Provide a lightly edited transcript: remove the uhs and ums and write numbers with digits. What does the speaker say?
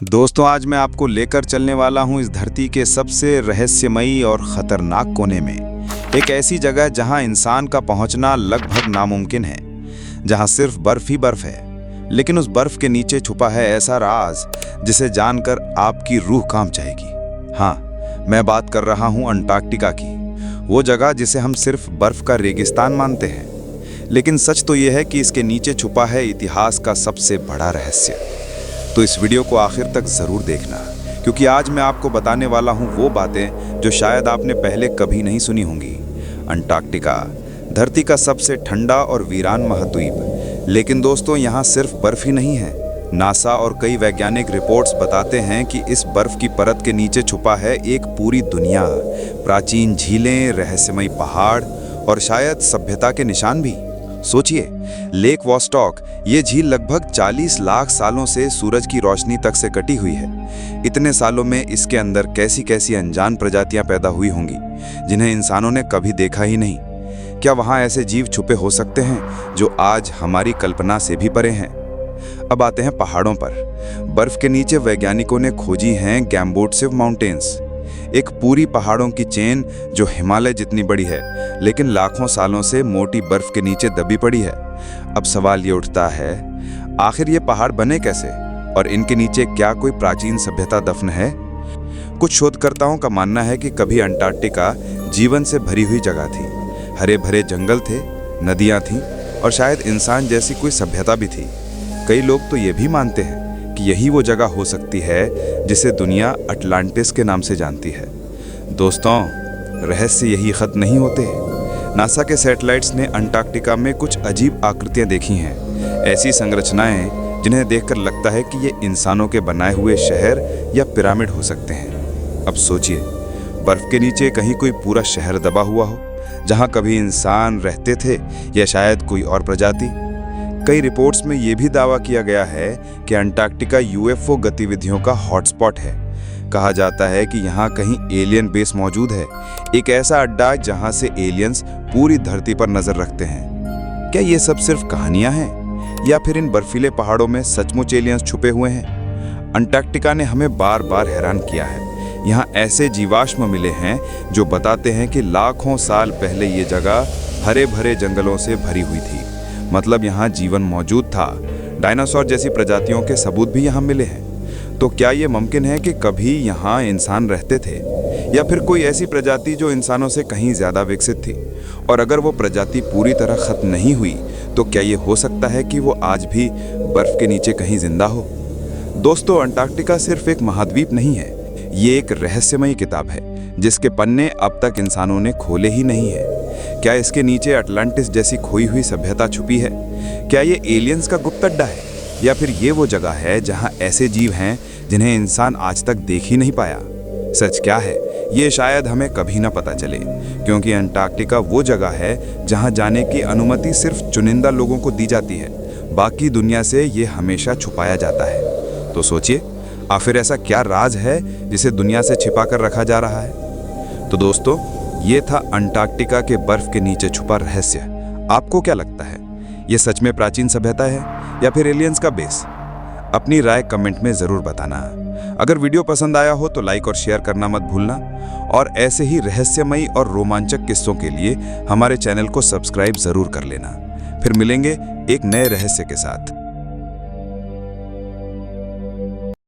दोस्तों, आज मैं आपको लेकर चलने वाला हूं इस धरती के सबसे रहस्यमयी और खतरनाक कोने में। एक ऐसी जगह जहां इंसान का पहुंचना लगभग नामुमकिन है, जहां सिर्फ बर्फ ही बर्फ है। लेकिन उस बर्फ के नीचे छुपा है ऐसा राज जिसे जानकर आपकी रूह कांप जाएगी। हाँ, मैं बात कर रहा हूं अंटार्कटिका की, वो जगह जिसे हम सिर्फ बर्फ का रेगिस्तान मानते हैं। लेकिन सच तो यह है कि इसके नीचे छुपा है इतिहास का सबसे बड़ा रहस्य। तो इस वीडियो को आखिर तक जरूर देखना, क्योंकि आज मैं आपको बताने वाला हूं वो बातें जो शायद आपने पहले कभी नहीं सुनी होंगी। अंटार्कटिका, धरती का सबसे ठंडा और वीरान महाद्वीप। लेकिन दोस्तों, यहाँ सिर्फ बर्फ ही नहीं है। नासा और कई वैज्ञानिक रिपोर्ट्स बताते हैं कि इस बर्फ की परत के नीचे छुपा है एक पूरी दुनिया। प्राचीन झीलें, रहस्यमयी पहाड़ और शायद सभ्यता के निशान भी। सोचिए, लेक वॉस्टॉक, ये झील लगभग 40 लाख सालों से सूरज की रोशनी तक से कटी हुई है। इतने सालों में इसके अंदर कैसी कैसी अनजान प्रजातियां पैदा हुई होंगी, जिन्हें इंसानों ने कभी देखा ही नहीं। क्या वहां ऐसे जीव छुपे हो सकते हैं जो आज हमारी कल्पना से भी परे हैं? अब आते हैं पहाड़ों पर। बर्फ के नीचे वैज्ञानिकों ने खोजी हैं गैम्बोटसिव माउंटेन्स, एक पूरी पहाड़ों की चेन जो हिमालय जितनी बड़ी है, लेकिन लाखों सालों से मोटी बर्फ के नीचे दबी पड़ी है। अब सवाल ये उठता है, आखिर ये पहाड़ बने कैसे और इनके नीचे क्या कोई प्राचीन सभ्यता दफन है? कुछ शोधकर्ताओं का मानना है कि कभी अंटार्कटिका जीवन से भरी हुई जगह थी। हरे भरे जंगल थे, नदियां थीं और शायद इंसान जैसी कोई सभ्यता भी थी। कई लोग तो ये भी मानते हैं कि यही वो जगह हो सकती है जिसे दुनिया अटलांटिस के नाम से जानती है। दोस्तों, रहस्य यही खत्म नहीं होते। नासा के सैटेलाइट्स ने अंटार्कटिका में कुछ अजीब आकृतियां देखी हैं, ऐसी संरचनाएं जिन्हें देखकर लगता है कि ये इंसानों के बनाए हुए शहर या पिरामिड हो सकते हैं। अब सोचिए, बर्फ के नीचे कहीं कोई पूरा शहर दबा हुआ हो, जहां कभी इंसान रहते थे या शायद कोई और प्रजाति। कई रिपोर्ट्स में यह भी दावा किया गया है कि अंटार्कटिका यूएफओ गतिविधियों का हॉटस्पॉट है। कहा जाता है कि यहाँ कहीं एलियन बेस मौजूद है, एक ऐसा अड्डा जहाँ से एलियंस पूरी धरती पर नजर रखते हैं। क्या ये सब सिर्फ कहानियां हैं या फिर इन बर्फीले पहाड़ों में सचमुच एलियंस छुपे हुए हैं? अंटार्कटिका ने हमें बार बार हैरान किया है। यहाँ ऐसे जीवाश्म मिले हैं जो बताते हैं कि लाखों साल पहले ये जगह हरे भरे जंगलों से भरी हुई थी। मतलब यहाँ जीवन मौजूद था। डायनासोर जैसी प्रजातियों के सबूत भी यहाँ मिले हैं। तो क्या ये मुमकिन है कि कभी यहाँ इंसान रहते थे या फिर कोई ऐसी प्रजाति जो इंसानों से कहीं ज्यादा विकसित थी? और अगर वो प्रजाति पूरी तरह खत्म नहीं हुई तो क्या ये हो सकता है कि वो आज भी बर्फ के नीचे कहीं जिंदा हो? दोस्तों, अंटार्कटिका सिर्फ एक महाद्वीप नहीं है, ये एक रहस्यमयी किताब है जिसके पन्ने अब तक इंसानों ने खोले ही नहीं है। क्या इसके नीचे अटलांटिस जैसी खोई हुई सभ्यता छुपी है? क्या ये एलियंस का गुप्त अड्डा है या फिर ये वो जगह है जहां ऐसे जीव हैं जिन्हें इंसान आज तक देख ही नहीं पाया? सच क्या है, ये शायद हमें कभी ना पता चले, क्योंकि अंटार्कटिका वो जगह है जहां जाने की अनुमति सिर्फ चुनिंदा लोगों को दी जाती है। बाकी दुनिया से ये हमेशा छुपाया जाता है। तो सोचिए, आखिर ऐसा क्या राज है जिसे दुनिया से छिपा कर रखा जा रहा है? तो दोस्तों, ये था अंटार्कटिका के बर्फ के नीचे छुपा रहस्य। आपको क्या लगता है, ये सच में प्राचीन सभ्यता है या फिर एलियंस का बेस? अपनी राय कमेंट में जरूर बताना। अगर वीडियो पसंद आया हो तो लाइक और शेयर करना मत भूलना, और ऐसे ही रहस्यमयी और रोमांचक किस्सों के लिए हमारे चैनल को सब्सक्राइब जरूर कर लेना। फिर मिलेंगे एक नए रहस्य के साथ।